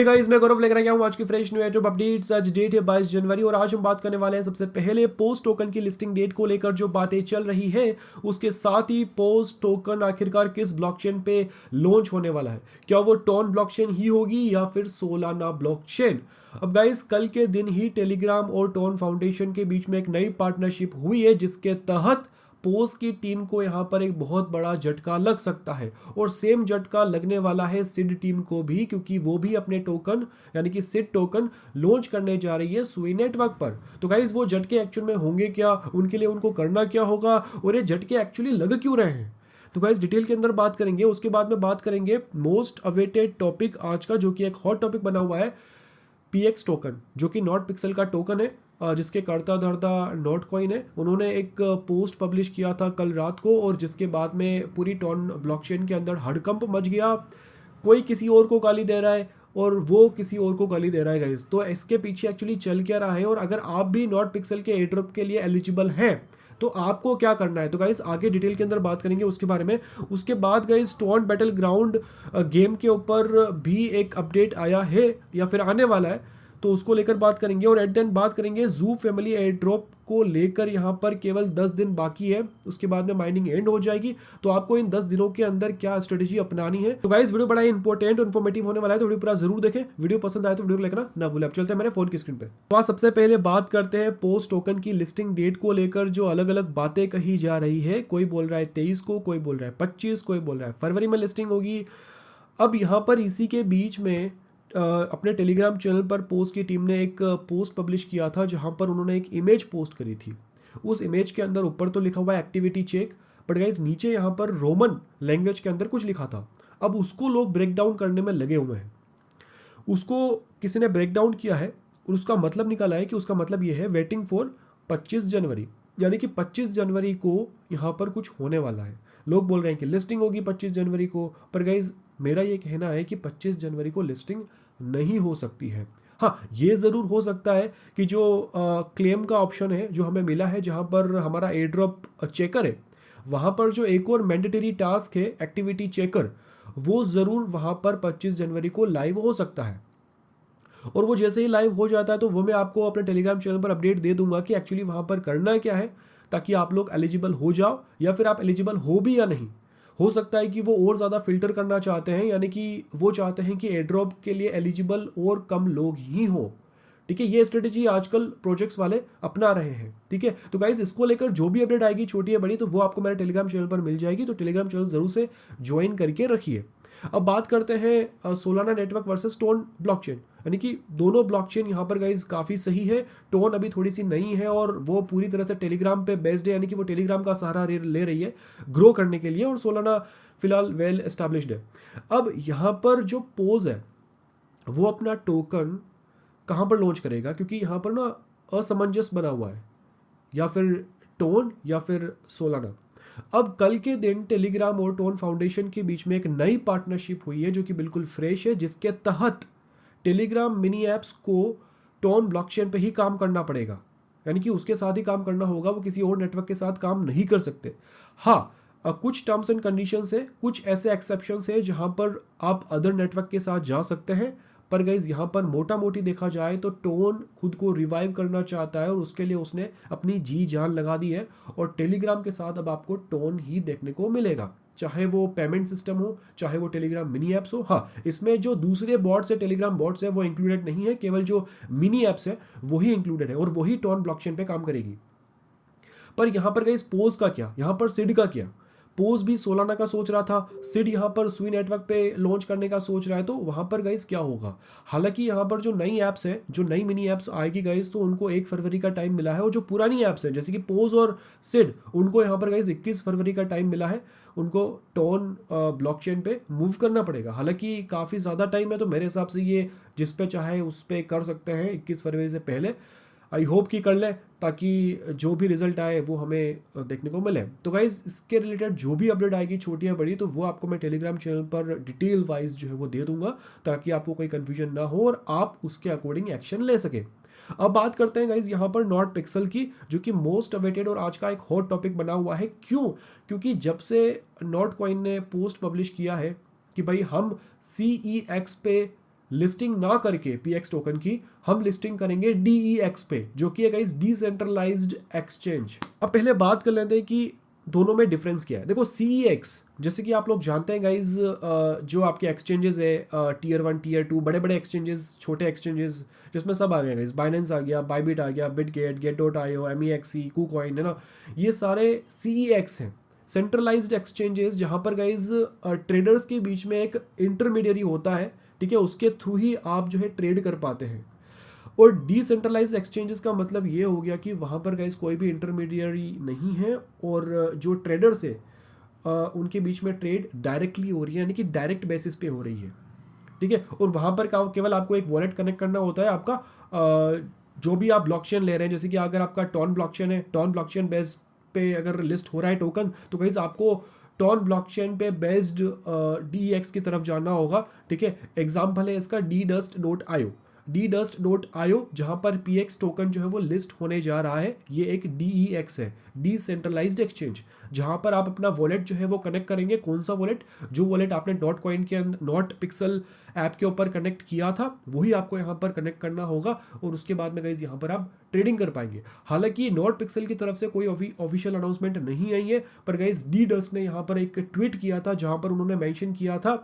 Guys, मैं गौरव लेकर आया हूं आज की फ्रेश न्यू एड्रॉप अपडेट्स। आज डेट है 22 जनवरी और आज हम बात करने वाले हैं सबसे पहले पोस्ट टोकन की लिस्टिंग डेट को लेकर जो बातें चल रही है, उसके साथ ही पोस्ट टोकन आखिरकार किस ब्लॉकचेन पे लॉन्च होने वाला है। क्या वो टॉन ब्लॉकचेन ही होगी या फिर सोलाना ब्लॉकचेन। अब गाइस, कल के दिन ही टेलीग्राम और टॉन फाउंडेशन के बीच में एक नई पार्टनरशिप हुई है, जिसके तहत पोज की टीम को यहां पर एक बहुत बड़ा झटका लग सकता है। और सेम झटका लगने वाला है सिड टीम को भी, क्योंकि वो भी अपने टोकन यानी कि सिड टोकन लॉन्च करने जा रही है सुई नेटवर्क पर। तो गाइज, वो झटके एक्चुअल में होंगे क्या, उनके लिए उनको करना क्या होगा और ये झटके एक्चुअली लग क्यों रहे हैं, तो गाइज डिटेल के अंदर बात करेंगे। उसके बाद में बात करेंगे मोस्ट अवेटेड टॉपिक आज का, जो कि एक हॉट टॉपिक बना हुआ है, पीएक्स टोकन, जो कि नॉट पिक्सल का टोकन है, जिसके कर्ता धर्ता नॉट कॉइन है। उन्होंने एक पोस्ट पब्लिश किया था कल रात को, और जिसके बाद में पूरी टॉन ब्लॉकचेन के अंदर हड़कंप मच गया। कोई किसी और को गाली दे रहा है और वो किसी और को गाली दे रहा है गाइस। तो इसके पीछे एक्चुअली चल क्या रहा है, और अगर आप भी नॉट पिक्सल के एयरड्रॉप के लिए एलिजिबल हैं तो आपको क्या करना है, तो गाइस आगे डिटेल के अंदर बात करेंगे उसके बारे में। उसके बाद guys, tone battle ground game के ऊपर भी एक अपडेट आया है या फिर आने वाला है, तो उसको लेकर बात करेंगे। और एट देन बात करेंगे जू फैमिली एयर ड्रॉप को लेकर। यहाँ पर केवल 10 दिन बाकी है, उसके बाद में माइनिंग एंड हो जाएगी। तो आपको इन 10 दिनों के अंदर क्या स्ट्रेटेजी अपनानी है। तो गाइस, वीडियो बड़ा इंपॉर्टेंट और इन्फॉर्मेटिव होने वाला है, तो वीडियो पूरा जरूर देखें। वीडियो पसंद आए तो वीडियो को लाइक करना ना भूलें। अब चलते हैं मेरे फोन की स्क्रीन पे। तो आज सबसे पहले बात करते हैं पोस्ट टोकन की लिस्टिंग डेट को लेकर, जो अलग अलग बातें कही जा रही है। कोई बोल रहा है 23 को, कोई बोल रहा है 25, कोई बोल रहा है फरवरी में लिस्टिंग होगी। अब यहाँ पर इसी के बीच में अपने टेलीग्राम चैनल पर पोस्ट की टीम ने एक पोस्ट पब्लिश किया था, जहां पर उन्होंने एक इमेज पोस्ट करी थी। उस इमेज के अंदर ऊपर तो लिखा हुआ है एक्टिविटी चेक, बट गाइस नीचे यहाँ पर रोमन लैंग्वेज के अंदर कुछ लिखा था। अब उसको लोग ब्रेक डाउन करने में लगे हुए हैं। उसको किसी ने ब्रेक डाउन किया है और उसका मतलब निकाला है कि उसका मतलब ये है वेटिंग फॉर 25 जनवरी, यानी कि 25 जनवरी को यहाँ पर कुछ होने वाला है। लोग बोल रहे हैं कि लिस्टिंग होगी 25 जनवरी को, पर गाइज मेरा ये कहना है कि 25 जनवरी को लिस्टिंग नहीं हो सकती है। हाँ, ये ज़रूर हो सकता है कि जो क्लेम का ऑप्शन है जो हमें मिला है, जहाँ पर हमारा एयर ड्रॉप चेकर है, वहाँ पर जो एक और मैंडेटरी टास्क है एक्टिविटी चेकर, वो ज़रूर वहाँ पर 25 जनवरी को लाइव हो सकता है। और वो जैसे ही लाइव हो जाता है तो वो मैं आपको अपने टेलीग्राम चैनल पर अपडेट दे दूंगा कि एक्चुअली वहाँ पर करना क्या है, ताकि आप लोग एलिजिबल हो जाओ, या फिर आप एलिजिबल हो भी या नहीं। हो सकता है कि वो और ज़्यादा फिल्टर करना चाहते हैं, यानी कि वो चाहते हैं कि एयरड्रॉप के लिए एलिजिबल और कम लोग ही हों। ठीक है, ये स्ट्रेटेजी आजकल प्रोजेक्ट्स वाले अपना रहे हैं। ठीक है, तो गाइज इसको लेकर जो भी अपडेट आएगी, छोटी या बड़ी, तो वो आपको मेरे टेलीग्राम चैनल पर मिल जाएगी। तो टेलीग्राम चैनल जरूर से ज्वाइन करके रखिए। अब बात करते हैं Solana network versus tone blockchain, यानी कि दोनों ब्लॉकचेन यहाँ पर गाइज काफ़ी सही है। टोन अभी थोड़ी सी नई है और वो पूरी तरह से टेलीग्राम पे बेस्ड है, यानी कि वो टेलीग्राम का सहारा ले रही है ग्रो करने के लिए, और सोलाना फिलहाल वेल एस्टैब्लिश्ड है। अब यहाँ पर जो पोज है वो अपना टोकन कहाँ पर लॉन्च करेगा, क्योंकि यहाँ पर ना असमंजस बना हुआ है, या फिर टोन या फिर सोलाना। अब कल के दिन टेलीग्राम और टोन फाउंडेशन के बीच में एक नई पार्टनरशिप हुई है, जो कि बिल्कुल फ्रेश है, जिसके तहत टेलीग्राम मिनी ऐप्स को टोन ब्लॉकचेन पे ही काम करना पड़ेगा, यानी कि उसके साथ ही काम करना होगा, वो किसी और नेटवर्क के साथ काम नहीं कर सकते। हाँ, कुछ टर्म्स एंड कंडीशंस है, कुछ ऐसे एक्सेप्शंस है जहां पर आप अदर नेटवर्क के साथ जा सकते हैं। पर गाइज यहाँ पर मोटा मोटी देखा जाए तो टोन खुद को रिवाइव करना चाहता है, और उसके लिए उसने अपनी जी जान लगा दी है। और टेलीग्राम के साथ अब आपको टोन ही देखने को मिलेगा, चाहे वो पेमेंट सिस्टम हो, चाहे वो टेलीग्राम मिनी ऐप्स हो। हाँ, इसमें जो दूसरे बॉट्स है, टेलीग्राम बॉट्स है, वो इंक्लूडेड नहीं है, केवल जो मिनी ऐप्स है वही इंक्लूडेड है, और वही टोन ब्लॉकचेन पे काम करेगी। पर यहाँ पर गाइस पोज का क्या, यहाँ पर सिड का क्या। पोज भी सोलाना का सोच रहा था, सिड यहाँ पर सुई नेटवर्क पे लॉन्च करने का सोच रहा है, तो वहाँ पर गाइस क्या होगा। हालांकि यहाँ पर जो नई ऐप्स है, जो नई मिनी ऐप्स आएगी गाइस, तो उनको 1 फरवरी का टाइम मिला है, और जो पुरानी ऐप्स है जैसे कि पोज और सिड, उनको यहाँ पर गाइस 21 फरवरी का टाइम मिला है। उनको टोन ब्लॉकचेन पे मूव करना पड़ेगा। हालांकि काफ़ी ज़्यादा टाइम है, तो मेरे हिसाब से ये जिस पे चाहे उस पर कर सकते हैं 21 फरवरी से पहले। आई होप कि कर लें, ताकि जो भी रिजल्ट आए वो हमें देखने को मिले। तो गाइज इसके रिलेटेड जो भी अपडेट आएगी, छोटी या बड़ी, तो वो आपको मैं टेलीग्राम चैनल पर डिटेल वाइज जो है वो दे दूंगा, ताकि आपको कोई कन्फ्यूजन ना हो और आप उसके अकॉर्डिंग एक्शन ले सके। अब बात करते हैं गाइज यहाँ पर नॉट पिक्सल की, जो कि मोस्ट अवेटेड और आज का एक हॉट टॉपिक बना हुआ है। क्यों? क्योंकि जब से नॉट कॉइन ने पोस्ट पब्लिश किया है कि भाई हम CEX पे लिस्टिंग ना करके पीएक्स टोकन की हम लिस्टिंग करेंगे डीईएक्स पे, जो कि है गाइस डिसेंट्रलाइज्ड एक्सचेंज। अब पहले बात कर लेते हैं कि दोनों में डिफरेंस क्या है। देखो सीईएक्स, जैसे कि आप लोग जानते हैं गाइज, जो आपके एक्सचेंजेस है टीयर 1 टीयर 2, बड़े बड़े एक्सचेंजेस, छोटे एक्सचेंजेस, जिसमें सब आ गए गाइज, बाइनेंस आ गया, बाइबिट आ गया, बिटगेट, गेट.io, MEXC, KuCoin, है ना, ये सारे सीईएक्स हैं, सेंट्रलाइज्ड एक्सचेंजेस, जहाँ पर गाइज ट्रेडर्स के बीच में एक इंटरमीडियरी होता है, ठीक है, उसके थ्रू ही आप जो है ट्रेड कर पाते हैं। और डिसेंट्रलाइज एक्सचेंजेस का मतलब ये हो गया कि वहाँ पर गाइस कोई भी इंटरमीडियरी नहीं है, और जो ट्रेडर्स है उनके बीच में ट्रेड डायरेक्टली हो रही है, यानी कि डायरेक्ट बेसिस पे हो रही है, ठीक है। और वहाँ पर केवल आपको एक वॉलेट कनेक्ट करना होता है आपका, जो भी आप ब्लॉकचेन ले रहे हैं, जैसे कि अगर आपका टॉन ब्लॉकचेन है, टॉन ब्लॉकचेन बेस पे अगर लिस्ट हो रहा है टोकन, तो गाइस आपको टॉन ब्लॉकचेन पे बेस्ड डीएक्स की तरफ जाना होगा, ठीक है। एग्जाम्पल है इसका ddust.io, जहां पर पीएक्स टोकन जो है वो लिस्ट होने जा रहा है। ये एक डीईएक्स है, डिसेंट्रलाइज्ड एक्सचेंज, जहां पर आप अपना वॉलेट जो है वो कनेक्ट करेंगे। कौन सा वॉलेट? जो वॉलेट आपने डॉट कॉइन के नॉट पिक्सल ऐप के ऊपर कनेक्ट किया था, वही आपको यहाँ पर कनेक्ट करना होगा, और उसके बाद में गाइज यहाँ पर आप ट्रेडिंग कर पाएंगे। हालांकि नॉट पिक्सल की तरफ से कोई ऑफिशियल अनाउंसमेंट नहीं आई है, पर गाइज डीडस्ट ने यहाँ पर एक ट्वीट किया था, जहां पर उन्होंने मेंशन किया था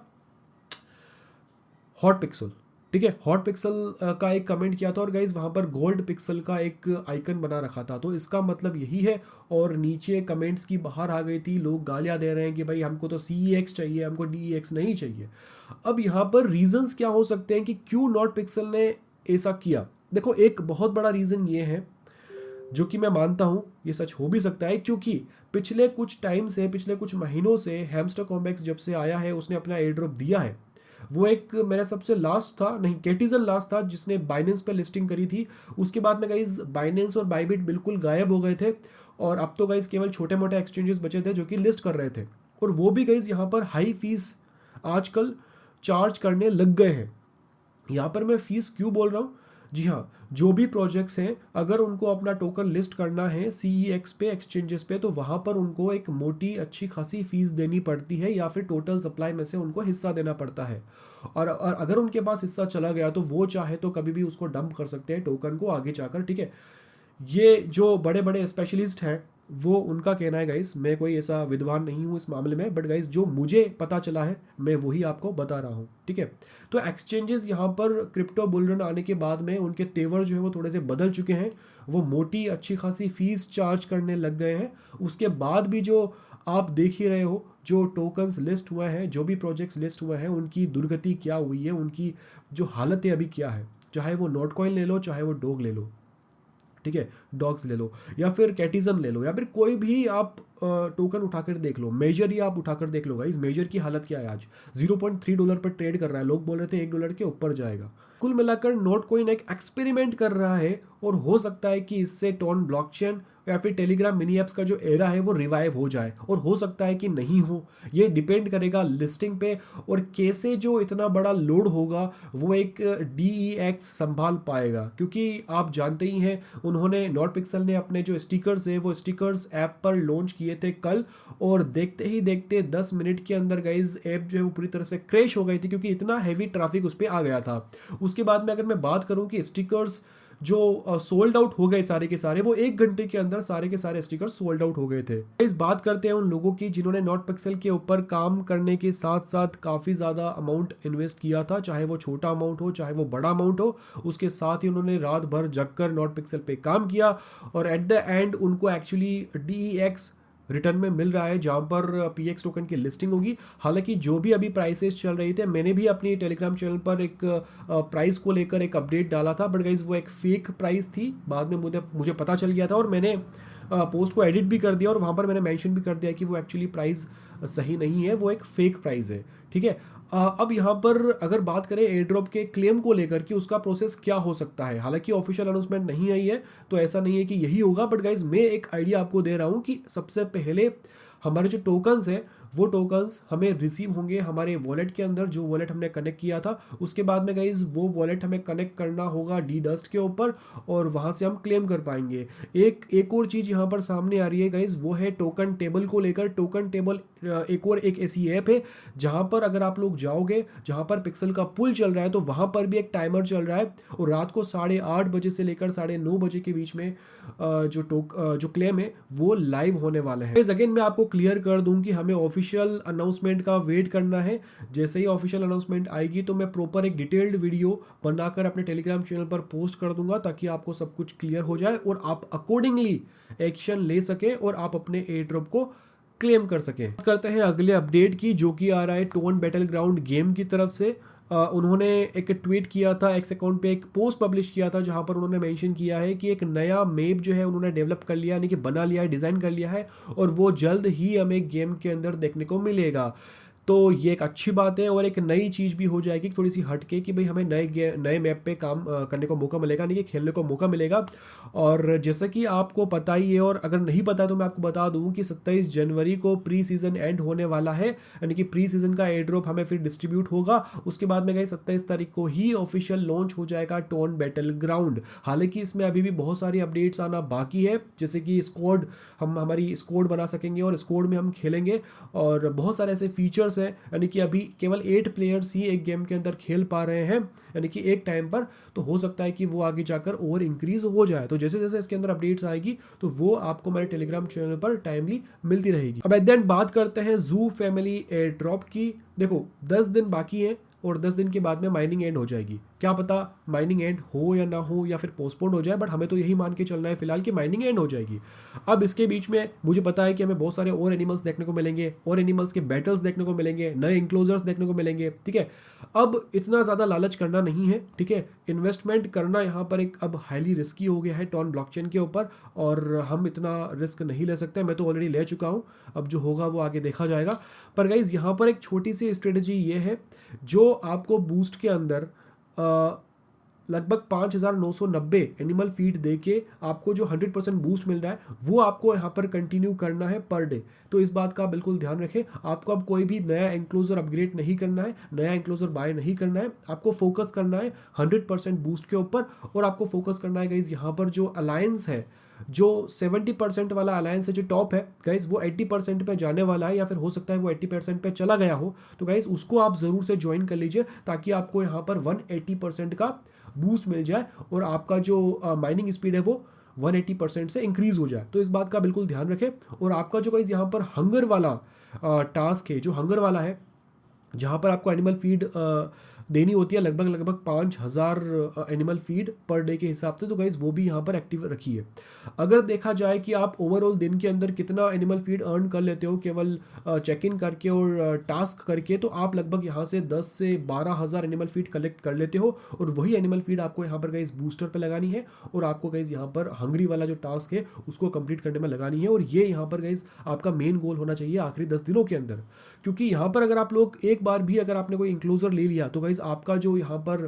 हॉट पिक्सल, ठीक है, हॉट पिक्सल का एक कमेंट किया था, और गाइज वहाँ पर गोल्ड पिक्सल का एक आइकन बना रखा था। तो इसका मतलब यही है, और नीचे कमेंट्स की बाहर आ गई थी, लोग गालियाँ दे रहे हैं कि भाई हमको तो CEX चाहिए, हमको DEX नहीं चाहिए। अब यहाँ पर रीजंस क्या हो सकते हैं कि क्यों नॉट पिक्सल ने ऐसा किया। देखो, एक बहुत बड़ा रीज़न ये है, जो कि मैं मानता हूँ ये सच हो भी सकता है, क्योंकि पिछले कुछ टाइम से, पिछले कुछ महीनों से हैमस्टर कॉम्बैक्स जब से आया है, उसने अपना एयर ड्रॉप दिया है। वो एक मेरा सबसे लास्ट था, नहीं, कैटिजन लास्ट था, जिसने बाइनेंस पे लिस्टिंग करी थी। उसके बाद में गाइज बाइनेंस और बाइबिट बिल्कुल गायब हो गए थे, और अब तो गाइज केवल छोटे मोटे एक्सचेंजेस बचे थे जो कि लिस्ट कर रहे थे, और वो भी गाइज यहाँ पर हाई फीस आजकल चार्ज करने लग गए हैं। यहाँ पर मैं फीस क्यों बोल रहा हूँ? जी हाँ, जो भी प्रोजेक्ट्स हैं, अगर उनको अपना टोकन लिस्ट करना है CEX पे, एक्सचेंजेस पे, तो वहाँ पर उनको एक मोटी अच्छी खासी फीस देनी पड़ती है, या फिर टोटल सप्लाई में से उनको हिस्सा देना पड़ता है। और अगर उनके पास हिस्सा चला गया तो वो चाहे तो कभी भी उसको डंप कर सकते हैं टोकन को आगे जाकर, ठीक है। ये जो बड़े बड़े स्पेशलिस्ट हैं, वो उनका कहना है गाइस, मैं कोई ऐसा विद्वान नहीं हूँ इस मामले में, बट गाइस जो मुझे पता चला है मैं वही आपको बता रहा हूँ, ठीक है। तो एक्सचेंजेस यहाँ पर क्रिप्टो बुलरन आने के बाद में उनके तेवर जो है वो थोड़े से बदल चुके हैं, वो मोटी अच्छी खासी फीस चार्ज करने लग गए हैं। उसके बाद भी जो आप देख ही रहे हो, जो टोकन्स लिस्ट हुए हैं, जो भी प्रोजेक्ट्स लिस्ट हुए हैं, उनकी दुर्गति क्या हुई है, उनकी जो हालत है अभी क्या है, चाहे वो नोट कॉइन ले लो, चाहे वो डॉग ले लो, ठीक है, डॉग्स ले लो, या फिर कैटिज्म ले लो, या फिर कोई भी आप टोकन उठाकर देख लो, मेजर ही आप उठाकर देख लो गाइस, मेजर की हालत क्या है आज, $0.3 पर ट्रेड कर रहा है। लोग बोल रहे थे $1 के ऊपर जाएगा। कुल मिलाकर नोट कॉइन एक एक्सपेरिमेंट कर रहा है, और हो सकता है कि इससे टॉन ब्लॉकचेन या फिर टेलीग्राम मिनी ऐप्स का जो एरा है वो रिवाइव हो जाए, और हो सकता है कि नहीं हो। ये डिपेंड करेगा लिस्टिंग पे, और कैसे जो इतना बड़ा लोड होगा वो एक DEX संभाल पाएगा, क्योंकि आप जानते ही हैं उन्होंने, नॉट पिक्सल ने अपने जो स्टिकर्स है वो स्टिकर्स ऐप पर लॉन्च किए थे कल, और देखते ही देखते 10 मिनट के अंदर गाइज ऐप जो है वो पूरी तरह से क्रैश हो गई थी, क्योंकि इतना हैवी ट्रैफिक उस पर आ गया था। उसके बाद में अगर मैं बात करूं कि स्टिकर्स जो सोल्ड आउट हो गए सारे के सारे, वो 1 घंटे के अंदर सारे के सारे स्टिकर्स सोल्ड आउट हो गए थे। इस बात करते हैं उन लोगों की जिन्होंने नॉट पिक्सल के ऊपर काम करने के साथ साथ काफ़ी ज़्यादा अमाउंट इन्वेस्ट किया था, चाहे वो छोटा अमाउंट हो चाहे वो बड़ा अमाउंट हो। उसके साथ ही उन्होंने रात भर जगकर नॉट पिक्सल पे काम किया, और एट द एंड उनको एक्चुअली DEX रिटर्न में मिल रहा है, जहाँ पर PX टोकन की लिस्टिंग होगी। हालांकि जो भी अभी प्राइसेस चल रही थे, मैंने भी अपनी टेलीग्राम चैनल पर एक प्राइस को लेकर एक अपडेट डाला था, बट गाइज वो एक फेक प्राइस थी। बाद में मुझे पता चल गया था, और मैंने पोस्ट को एडिट भी कर दिया, और वहाँ पर मैंने मेंशन भी कर दिया कि वो एक्चुअली प्राइस सही नहीं है, वो एक फेक प्राइस है, ठीक है। अब यहाँ पर अगर बात करें एयर ड्रॉप के क्लेम को लेकर कि उसका प्रोसेस क्या हो सकता है, हालांकि ऑफिशियल अनाउंसमेंट नहीं आई है, तो ऐसा नहीं है कि यही होगा, बट गाइज मैं एक आइडिया आपको दे रहा हूँ कि सबसे पहले हमारे जो टोकन्स हैं वो टोकन्स हमें रिसीव होंगे हमारे वॉलेट के अंदर, जो वॉलेट हमने कनेक्ट किया था। उसके बाद में गाइज वो वॉलेट हमें कनेक्ट करना होगा डी डस्ट के ऊपर और वहाँ से हम क्लेम कर पाएंगे। एक और चीज़ यहाँ पर सामने आ रही है गाइज, वो है टोकन टेबल को लेकर। टोकन टेबल एक ऐसी ऐप है जहाँ पर अगर आप लोग जाओगे, जहाँ पर पिक्सल का पुल चल रहा है, तो वहाँ पर भी एक टाइमर चल रहा है और रात को 8:30 बजे से लेकर 9:30 बजे के बीच में जो क्लेम है वो लाइव होने वाला है। अगेन मैं आपको क्लियर कर दूं कि हमें ऑफिशियल अनाउंसमेंट का वेट करना है। जैसे ही ऑफिशियल अनाउंसमेंट आएगी तो मैं प्रॉपर एक डिटेल्ड वीडियो बनाकर अपने टेलीग्राम चैनल पर पोस्ट कर दूंगा, ताकि आपको सब कुछ क्लियर हो जाए और आप अकॉर्डिंगली एक्शन ले सकें और आप अपने एयर ड्रॉप को क्लेम कर सकें। करते हैं अगले अपडेट की, जो कि आ रहा है टोन बैटल ग्राउंड गेम की तरफ से। उन्होंने एक ट्वीट किया था, एक्स अकाउंट पे एक पोस्ट पब्लिश किया था, जहां पर उन्होंने मेंशन किया है कि एक नया मैप जो है उन्होंने डेवलप कर लिया, यानी कि बना लिया है, डिज़ाइन कर लिया है और वो जल्द ही हमें गेम के अंदर देखने को मिलेगा। तो ये एक अच्छी बात है और एक नई चीज़ भी हो जाएगी थोड़ी सी हटके, कि भाई हमें नए मैप पे काम करने को मौका मिलेगा, नहीं कि खेलने को मौका मिलेगा। और जैसा कि आपको पता ही है, और अगर नहीं पता तो मैं आपको बता दूं कि 27 जनवरी को प्री सीज़न एंड होने वाला है, यानी कि प्री सीज़न का एयर ड्रॉप हमें फिर डिस्ट्रीब्यूट होगा। उसके बाद में गई 27 तारीख को ही ऑफिशियल लॉन्च हो जाएगा टोन बैटल ग्राउंड। हालांकि इसमें अभी भी बहुत सारी अपडेट्स आना बाकी है, जैसे कि स्क्वाड, हम हमारी स्क्वाड बना सकेंगे और स्क्वाड में हम खेलेंगे, और बहुत सारे ऐसे फीचर्स है, यानी कि अभी केवल 8 प्लेयर्स ही एक गेम के अंदर खेल पा रहे हैं, यानी कि एक टाइम पर। तो हो सकता है कि वो आगे जाकर और इंक्रीज हो जाए। तो जैसे जैसे इसके अंदर अपडेट्स आएगी तो वो आपको मेरे टेलीग्राम चैनल पर टाइमली मिलती रहेगी। अब एट द एंड बात करते हैं जू फैमिली एयर ड्रॉप की। देखो 10 दिन बाकी है और 10 दिन के बाद में माइनिंग एंड हो जाएगी। क्या पता माइनिंग एंड हो या ना हो या फिर पोस्टपोन हो जाए, बट हमें तो यही मान के चलना है फिलहाल कि माइनिंग एंड हो जाएगी। अब इसके बीच में मुझे पता है कि हमें बहुत सारे और एनिमल्स देखने को मिलेंगे, और एनिमल्स के बैटल्स देखने को मिलेंगे, नए इंक्लोजर्स देखने को मिलेंगे, ठीक है। अब इतना ज़्यादा लालच करना नहीं है, ठीक है। इन्वेस्टमेंट करना यहाँ पर एक अब हाईली रिस्की हो गया है टॉन ब्लॉकचेन के ऊपर, और हम इतना रिस्क नहीं ले सकते। मैं तो ऑलरेडी ले चुका हूँ, अब जो होगा वो आगे देखा जाएगा। पर गाइज यहाँ पर एक छोटी सी स्ट्रेटजी ये है, जो आपको बूस्ट के अंदर लगभग 5,990 एनिमल फीड दे के आपको जो 100% बूस्ट मिल रहा है, वो आपको यहाँ पर कंटिन्यू करना है पर डे। तो इस बात का बिल्कुल ध्यान रखें। आपको अब कोई भी नया एंक्लोजर अपग्रेड नहीं करना है, नया एंक्लोजर बाय नहीं करना है। आपको फोकस करना है 100% बूस्ट के ऊपर, और आपको फोकस करना है गाइज यहाँ पर जो अलायंस है, जो 70% वाला अलायंस है, जो टॉप है गाइज, वो 80% पे जाने वाला है, या फिर हो सकता है वो 80% पे चला गया हो। तो गाइज उसको आप ज़रूर से ज्वाइन कर लीजिए, ताकि आपको यहाँ पर 180% का बूस्ट मिल जाए और आपका जो माइनिंग स्पीड है वो 180% से इंक्रीज हो जाए। तो इस बात का बिल्कुल ध्यान रखें। और आपका जो गाइज यहाँ पर हंगर वाला टास्क है, जो हंगर वाला है, जहाँ पर आपको एनिमल फीड देनी होती है लगभग 5,000 एनिमल फीड पर डे के हिसाब से, तो गाइज वो भी यहाँ पर एक्टिव रखिए। अगर देखा जाए कि आप ओवरऑल दिन के अंदर कितना एनिमल फीड अर्न कर लेते हो केवल चेक इन करके और टास्क करके, तो आप लगभग यहाँ से 10 से 12,000 एनिमल फीड कलेक्ट कर लेते हो, और वही एनिमल फीड आपको यहाँ पर गाइज बूस्टर पे लगानी है, और आपको गाइज यहाँ पर हंगरी वाला जो टास्क है उसको कंप्लीट करने में लगानी है। और ये यहाँ पर गाइज आपका मेन गोल होना चाहिए आखिरी 10 दिनों के अंदर, क्योंकि यहाँ पर अगर आप लोग एक बार भी अगर आपने कोई इंक्लोजर ले लिया तो गाइज आपका जो यहाँ पर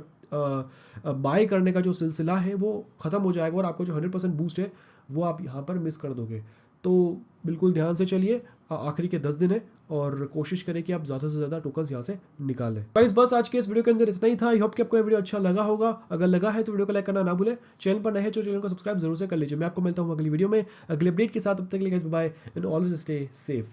बाय करने का जो सिलसिला है वो ख़त्म हो जाएगा, और आपको जो 100% बूस्ट है वो आप यहाँ पर मिस कर दोगे। तो बिल्कुल ध्यान से चलिए, आखिरी के 10 दिन है, और कोशिश करें कि आप ज़्यादा से ज़्यादा टोकन्स यहाँ से निकालें। गाइस बस आज के इस वीडियो के अंदर इतना ही था। आई होप कि आपको ये वीडियो अच्छा लगा होगा। अगर लगा है तो वीडियो को लाइक करना ना भूलें। चैनल पर नए हैं तो चैनल को सब्सक्राइब जरूर से कर लीजिए। मैं आपको मिलता हूँ अगली वीडियो में अगले अपडेट के साथ। तब तक के लिए guys bye and always stay safe.